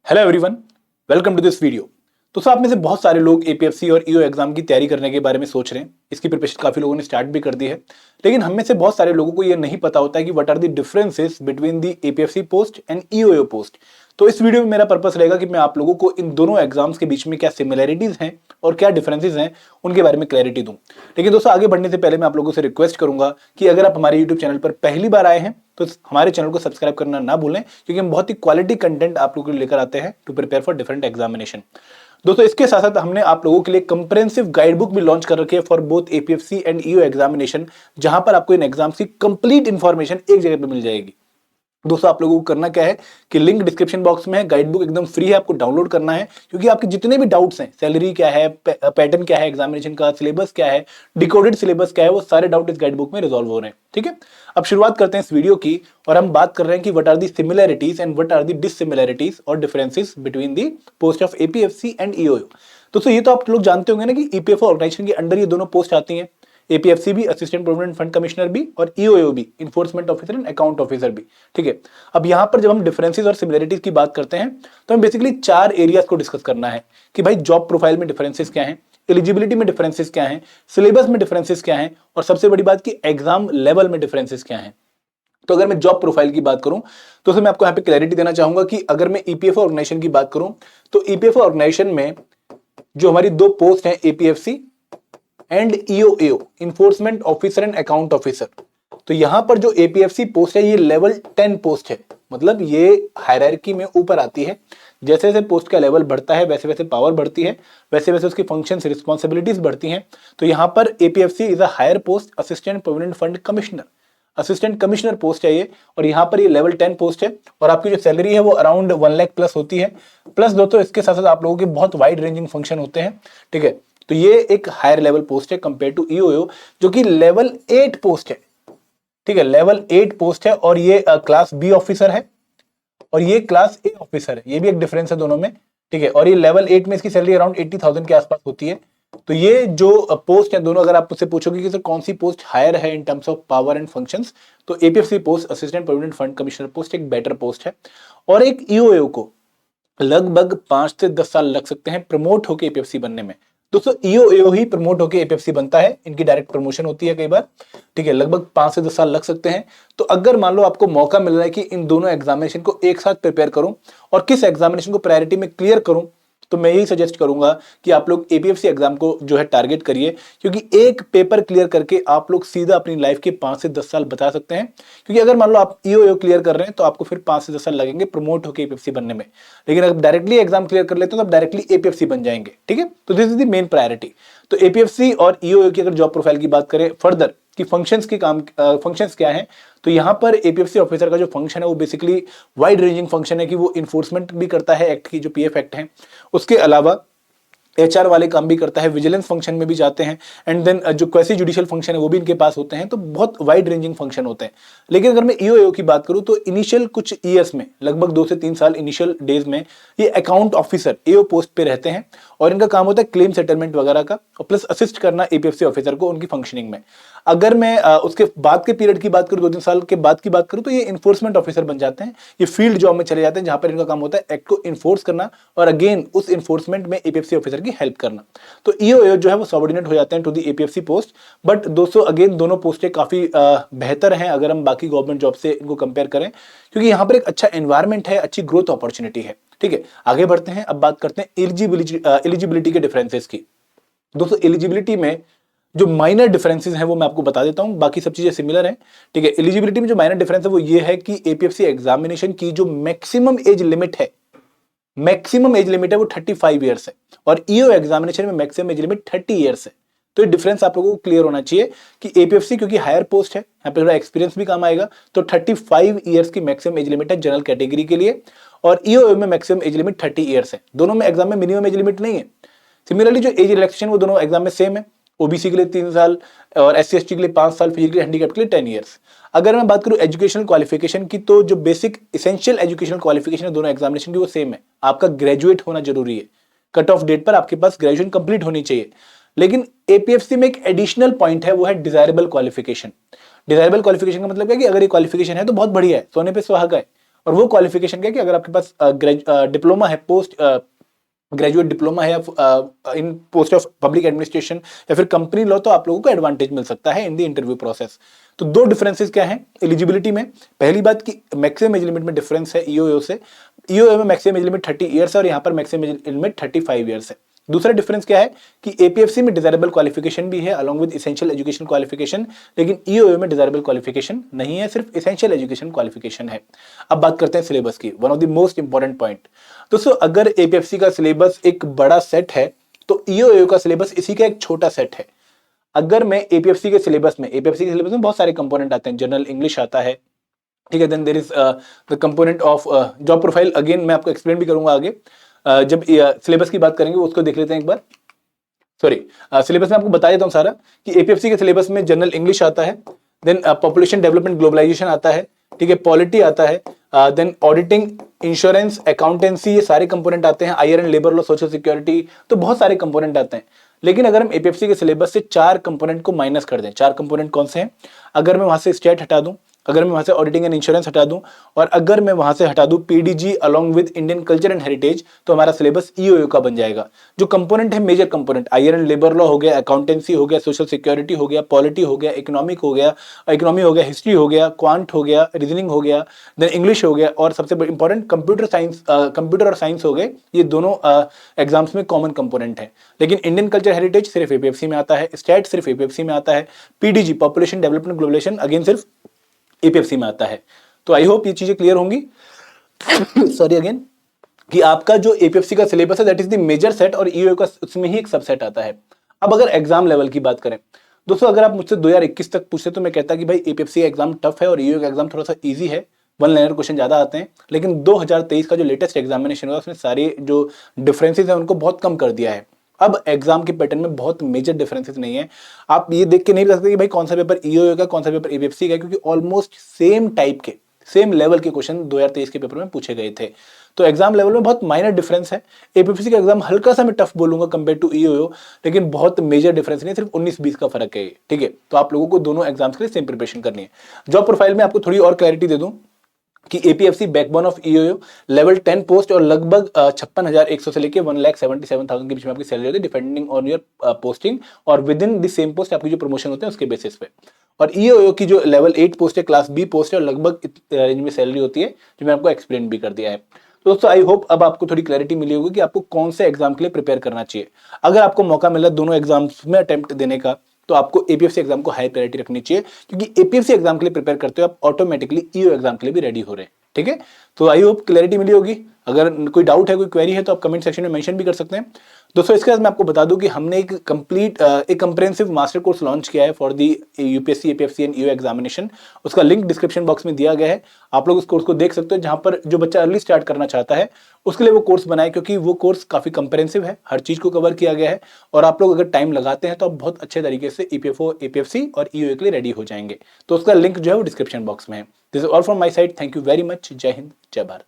Hello everyone, welcome to this video. दोस्तों, आप में से बहुत सारे लोग एपीएफसी और ईओ एग्जाम की तैयारी करने के बारे में सोच रहे हैं। इसकी प्रिपरेशन काफी लोगों ने स्टार्ट भी कर दी है, लेकिन हम में से बहुत सारे लोगों को यह नहीं पता होता है कि what are the differences between the APFC post and EO post. तो इस वीडियो में मेरा पर्पस रहेगा कि मैं आप लोगों को इन दोनों एग्जाम्स के बीच में क्या सिमिलैरिटीज हैं और क्या डिफरेंसेस हैं उनके बारे में क्लैरिटी दूं। लेकिन दोस्तों, आगे बढ़ने से पहले मैं आप लोगों से रिक्वेस्ट करूंगा कि अगर आप हमारे यूट्यूब चैनल पर पहली बार आए हैं तो हमारे चैनल को सब्सक्राइब करना ना भूलें, क्योंकि हम बहुत ही क्वालिटी कंटेंट आप लोगों को लेकर आते हैं to prepare for different examination. दोस्तों, इसके साथ साथ हमने आप लोगों के लिए कंप्रेहेंसिव गाइड बुक भी लॉन्च कर रखी है for both APFC and EO examination, जहां पर आपको इन एग्जाम्स की कंप्लीट इंफॉर्मेशन एक जगह पे मिल जाएगी। दोस्तों, आप लोगों को करना क्या है कि लिंक डिस्क्रिप्शन बॉक्स में है, गाइड बुक एकदम फ्री है, आपको डाउनलोड करना है, क्योंकि आपके जितने भी डाउट्स हैं, सैलरी क्या है, पैटर्न क्या है एग्जामिनेशन का, सिलेबस क्या है, डिकोडेड सिलेबस क्या है, वो सारे डाउट इस गाइड बुक में रिजॉल्व हो रहे हैं। ठीक है, अब शुरुआत करते हैं इस वीडियो की, और हम बात कर रहे हैं कि what are the similarities and what are the dissimilarities और differences between the post of APFC and EO. दोस्तों, ये तो आप लोग जानते होंगे ना कि ईपीएफओ ऑर्गेनाइजेशन के अंडर ये दोनों पोस्ट आती हैं, एपीएफसी भी, असिस्टेंट प्रोविडेंट फंड कमिश्नर भी, और ईओ भी, enforcement officer and account officer भी। ठीक है, अब यहां पर जब हम डिफरेंसेस और सिमिलरिटीज की बात करते हैं तो हम बेसिकली चार एरियाज को डिस्कस करना है कि भाई जॉब प्रोफाइल में डिफरेंसेस क्या हैं, एलिजिबिलिटी में डिफरेंसेस क्या हैं, सिलेबस में डिफरेंसेस क्या हैं, और सबसे बड़ी बात कि एग्जाम लेवल में डिफरेंसेस क्या हैं। तो अगर मैं जॉब प्रोफाइल की बात करूं तो मैं आपको यहां पे क्लैरिटी देना चाहूंगा कि अगर मैं ईपीएफओ ऑर्गेनाइजेशन की बात करूं तो ईपीएफओ ऑर्गेनाइजेशन में जो हमारी दो पोस्ट हैं, APFC and EO, enforcement officer and account officer, तो यहां पर जो एपीएफसी पोस्ट है ये लेवल 10 पोस्ट है, मतलब ये हायरार्की में ऊपर आती है। जैसे जैसे पोस्ट का लेवल बढ़ता है वैसे वैसे पावर बढ़ती है, वैसे वैसे उसकी फंक्शंस रिस्पांसिबिलिटीज बढ़ती हैं। तो यहां पर APFC is a higher post, assistant provident fund commissioner, assistant commissioner post है ये, और यहाँ पर ये लेवल 10 पोस्ट है, और आपकी जो सैलरी है वो अराउंड 1 लाख प्लस होती है। प्लस दोस्तों, इसके साथ साथ आप लोगों के बहुत वाइड रेंजिंग फंक्शन होते हैं। ठीक है, तो ये एक हायर लेवल पोस्ट है कंपेयर टू ईओ, जो कि लेवल 8 पोस्ट है। ठीक है, लेवल 8 पोस्ट है, और ये क्लास बी ऑफिसर है और ये क्लास ए ऑफिसर है, ये भी एक डिफरेंस है दोनों में। ठीक है, और ये लेवल 8 में इसकी सैलरी अराउंड 80,000 के आसपास होती है। तो ये जो पोस्ट है दोनों, अगर आप मुझसे पूछोगे कि सर कौन सी पोस्ट हायर है in terms of power and functions, तो APFC post, assistant provident fund commissioner post, एक बेटर पोस्ट है। और एक ईओ को लगभग 5 से 10 साल लग सकते हैं प्रमोट होकर एपीएफसी बनने में। दोस्तों, ईओ ही प्रमोट होकर एपीएफसी बनता है, इनकी डायरेक्ट प्रमोशन होती है कई बार। ठीक है, लगभग 5 से 10 साल लग सकते हैं। तो अगर मान लो आपको मौका मिल रहा है कि इन दोनों एग्जामिनेशन को एक साथ प्रिपेयर करूं और किस एग्जामिनेशन को प्रायोरिटी में क्लियर करूं, तो मैं यही सजेस्ट करूंगा कि आप लोग एपीएफसी एग्जाम को जो है टारगेट करिए, क्योंकि एक पेपर क्लियर करके आप लोग सीधा अपनी लाइफ के 5 से 10 साल बता सकते हैं। क्योंकि अगर मान लो आप ईओ क्लियर कर रहे हैं तो आपको फिर 5 से 10 साल लगेंगे प्रमोट होकर एपीएफसी बनने में, लेकिन अगर डायरेक्टली एग्जाम क्लियर कर लेते हैं तो आप डायरेक्टली एपीएफसी बन जाएंगे। ठीक है, तो this is the main priority. तो एपीएफसी और ईओ की अगर जॉब प्रोफाइल की बात करें फर्दर कि फंक्शंस के काम, फंक्शंस क्या हैं, तो यहां पर एपीएफसी ऑफिसर का जो फंक्शन है वो बेसिकली वाइड रेंजिंग फंक्शन है कि वो इन्फोर्समेंट भी करता है एक्ट की, जो पीएफ एक्ट है, उसके अलावा एचआर वाले काम भी करता है, विजिलेंस फंक्शन में भी जाते हैं, एंड देन जो क्वेसी जुडिशियल फंक्शन है वो भी इनके पास होते हैं। तो बहुत वाइड रेंजिंग फंक्शन होते हैं। लेकिन अगर मैं ईओ की बात करूं तो इनिशियल कुछ ईयर्स में, लगभग 2 से 3 साल इनिशियल डेज में, ये अकाउंट ऑफिसर ईओ पोस्ट पे रहते हैं, और इनका काम होता है क्लेम सेटलमेंट वगैरह का, और प्लस असिस्ट करना एपीएफसी ऑफिसर को उनकी फंक्शनिंग में। अगर मैं उसके बाद के पीरियड की बात करूं, 2-3 साल के बाद की बात करूं, तो ये इन्फोर्समेंट ऑफिसर बन जाते हैं, ये फील्ड जॉब में चले जाते हैं, जहां पर इनका काम होता है एक्ट को इन्फोर्स करना, और अगेन उस इन्फोर्समेंट में एपीएफसी ऑफिसर की हेल्प करना। तो ईओ जो है वो सबऑर्डिनेट हो जाते हैं to the APFC post. But दोस्तों, अगेन दोनों पोस्टें काफी बेहतर हैं अगर हम बाकी गवर्नमेंट जॉब से इनको कंपेयर करें, क्योंकि यहां पर एक अच्छा एनवायरमेंट है, अच्छी ग्रोथ अपॉर्चुनिटी है। ठीक है, आगे बढ़ते हैं, अब बात करते हैं एलिजिबिलिटी के डिफरेंसेस की। दोस्तों, एलिजिबिलिटी में जो माइनर डिफरेंसेस हैं वो मैं आपको बता देता हूं, बाकी सब चीजें सिमिलर हैं। ठीक है, एलिजिबिलिटी में जो माइनर डिफरेंस है वो ये है कि एपीएफसी एग्जामिनेशन की जो मैक्सिमम एज लिमिट है, वो 35 ईयर्स है, और ईओ एग्जामिनेशन में मैक्सिमम एज लिमिट 30 ईयर्स है। तो ये डिफरेंस आप लोगों को क्लियर होना चाहिए कि एपीएफसी क्योंकि हायर पोस्ट है, यहाँ पे थोड़ा एक्सपीरियंस भी काम आएगा, तो 35 ईयर्स की मैक्सिमम एज लिमिट है जनरल कैटेगरी के लिए, और ईओ में मैक्सिमम एज लिमिट 30 ईयर्स है। दोनों में एग्जाम में मिनिमम एज लिमिट नहीं है। सिमिलरली जो एज रिलैक्सेशन वो दोनों एग्जाम में सेम है, ओबीसी के लिए 3 साल और एससी एसटी के लिए 5 साल, फिजिकली हैंडीकैप के लिए 10 ईयर्स। अगर मैं बात करूं एजुकेशनल क्वालिफिकेशन की, तो जो बेसिक इसेंशियल एजुकेशनल क्वालिफिकेशन है दोनों एग्जामिनेशन की वो सेम है, आपका ग्रेजुएट होना जरूरी है, कट ऑफ डेट पर आपके पास ग्रेजुएशन कंप्लीट होनी चाहिए। लेकिन एपीएफसी में एक एडिशनल पॉइंट है, वो है डिजायरेबल क्वालिफिकेशन। डिजायरेबल क्वालिफिकेशन का मतलब है कि अगर ये क्वालिफिकेशन है तो बहुत बढ़िया है, सोने पे सुहागा है, और वो क्वालिफिकेशन क्या है कि अगर आपके पास डिप्लोमा है, पोस्ट ग्रेजुएट डिप्लोमा है इन पोस्ट ऑफ पब्लिक एडमिनिस्ट्रेशन या फिर कंपनी लॉ, तो आप लोगों को एडवांटेज मिल सकता है इन द इंटरव्यू प्रोसेस। तो दो डिफरेंसेस क्या है एलिजिबिलिटी में। पहली बात कि मैक्सिमम एज लिमिट में डिफरेंस है ईओयू से। ईओयू में मैक्सिमम एज लिमिट 30 ईयर्स है और यहाँ पर मैक्सिमम एज लिमिट 35 ईयर्स है। दूसरा डिफरेंस क्या है कि एपीएफसी में डिजायरेबल क्वालिफिकेशन भी है along with essential education qualification, लेकिन ईओयू में डिजायरेबल क्वालिफिकेशन नहीं है, सिर्फ एसेंशियल एजुकेशन क्वालिफिकेशन है। अब बात करते हैं सिलेबस की, one of the most important point. दोस्तों अगर एपीएफसी का सिलेबस एक बड़ा सेट है तो ईओयू का सिलेबस इसी का एक छोटा सेट है। अगर मैं एपीएफसी के सिलेबस में बहुत सारे कंपोनेंट आते हैं, जनरल इंग्लिश आता है, ठीक है, then there is the component of job profile, again मैं आपको एक्सप्लेन भी करूंगा आगे। जब सिलेबस की बात करेंगे उसको देख लेते हैं एक बार। सॉरी, सिलेबस में आपको बता देता हूं सारा कि एपीएफसी के सिलेबस में जनरल इंग्लिश आता है, देन पॉपुलेशन डेवलपमेंट ग्लोबलाइजेशन आता है, ठीक है, पॉलिटी आता है, देन ऑडिटिंग, इंश्योरेंस, अकाउंटेंसी, ये सारे कंपोनेंट आते हैं, IR and labour law, social security, तो बहुत सारे कंपोनेंट आते हैं। लेकिन अगर हम एपीएफसी के सिलेबस से 4 कंपोनेंट को माइनस कर दें, 4 कंपोनेंट कौन से हैं, अगर मैं वहां से स्टेट हटा दूं, अगर मैं वहां से ऑडिटिंग एंड इंश्योरेंस हटा दूं, और अगर मैं वहां से हटा दूं PDG along with Indian culture and heritage, तो हमारा सिलेबस ईओयू का बन जाएगा। जो कंपोनेंट है, major component, IR and labour law हो गया, अकाउंटेंसी हो गया, सोशल सिक्योरिटी हो गया, पॉलिटी हो गया, इकोनॉमी हो गया, हिस्ट्री हो गया, क्वांट हो गया, रीजनिंग हो गया, देन इंग्लिश हो गया, और सबसे इंपॉर्टेंट कंप्यूटर और साइंस हो गए। ये दोनों एग्जाम्स में कॉमन कंपोनेंट है। लेकिन इंडियन कल्चर हेरिटेज सिर्फ एपीएफसी में आता है, स्टेट सिर्फ एपीएफसी में आता है, PDG population development globalisation again सिर्फ एपीएफसी में आता है। तो आई होप ये चीजें क्लियर होंगी। सॉरी अगेन, कि आपका जो एपीएफसी का सिलेबस है that is the major set और ईओयू का उसमें ही एक सबसेट आता है। अब अगर एग्जाम लेवल की बात करें दोस्तों, अगर आप मुझसे 2021 तक पूछते तो मैं कहता कि भाई एपीएफसी का एग्जाम टफ है और ईओयू का एग्जाम थोड़ा सा इजी है, वन लाइनर क्वेश्चन ज्यादा आते हैं। लेकिन 2023 का जो लेटेस्ट एग्जामिनेशन हुआ उसने सारे जो डिफरेंसेस है उनको बहुत कम कर दिया है। अब एग्जाम के पैटर्न में बहुत मेजर डिफरेंसेस नहीं है। आप ये देख के नहीं बता सकते कि भाई कौन सा पेपर ईओयू का, कौन सा पेपर एपीएफसी का, क्योंकि ऑलमोस्ट सेम टाइप के, सेम लेवल के क्वेश्चन 2023 के पेपर में पूछे गए थे। तो एग्जाम लेवल में बहुत माइनर डिफरेंस है। एपीएफसी का एग्जाम हल्का सा मैं टफ बोलूंगा कंपेयर टू ईओयू, लेकिन बहुत मेजर डिफरेंस नहीं, सिर्फ 19-20 का फर्क है, ठीक है। तो आप लोगों को दोनों एग्जाम्स के लिए सेम प्रिपरेशन करनी है। जॉब प्रोफाइल में आपको थोड़ी और क्लैरिटी दे दूं कि APFC backbone of EOU, level 10 post और लगभग 56,100 से लेके 1,77,000 के बीच में आपकी सैलरी होती है, डिपेंडिंग ऑन योर पोस्टिंग, और with in the same post आपकी जो प्रमोशन होते हैं उसके बेसिस पे। और ईओयू की जो लेवल 8 पोस्ट है, क्लास बी पोस्ट है, और लगभग रेंज में सैलरी होती है, जो मैंने आपको एक्सप्लेन भी कर दिया है। तो दोस्तों आई होप अब आपको थोड़ी क्लैरिटी मिली होगी कि आपको कौन से एग्जाम के लिए प्रिपेयर करना चाहिए। अगर आपको मौका मिला दोनों एग्जाम्स में अटेम्प्ट देने का, तो आपको एपीएफसी एग्जाम को हाई प्रायोरिटी रखनी चाहिए, क्योंकि एपीएफसी एग्जाम के लिए प्रिपेयर करते हो आप ऑटोमेटिकली ईओ एग्जाम के लिए भी रेडी हो रहे हैं, ठीक है। तो आई होप क्लैरिटी मिली होगी। अगर कोई डाउट है, कोई क्वेरी है, तो आप कमेंट सेक्शन में मेंशन भी कर सकते हैं। दोस्तों इसके बाद मैं आपको बता दूं कि हमने एक कंप्रेहेंसिव मास्टर कोर्स लॉन्च किया है for the UPSC, APFC and EO examination. उसका लिंक डिस्क्रिप्शन बॉक्स में दिया गया है, आप लोग उस कोर्स को देख सकते हो, जहां पर जो बच्चा अर्ली स्टार्ट करना चाहता है उसके लिए वो कोर्स बनाए, क्योंकि वो कोर्स काफी कंप्रेहेंसिव है, हर चीज को कवर किया गया है, और आप लोग अगर टाइम लगाते हैं तो आप बहुत अच्छे तरीके से ईपीएफओ, एपीएफसी और ईओ के लिए रेडी हो जाएंगे। तो उसका लिंक जो है वो डिस्क्रिप्शन बॉक्स में है। This is all from my side, thank you very much, जय हिंद, जय भारत।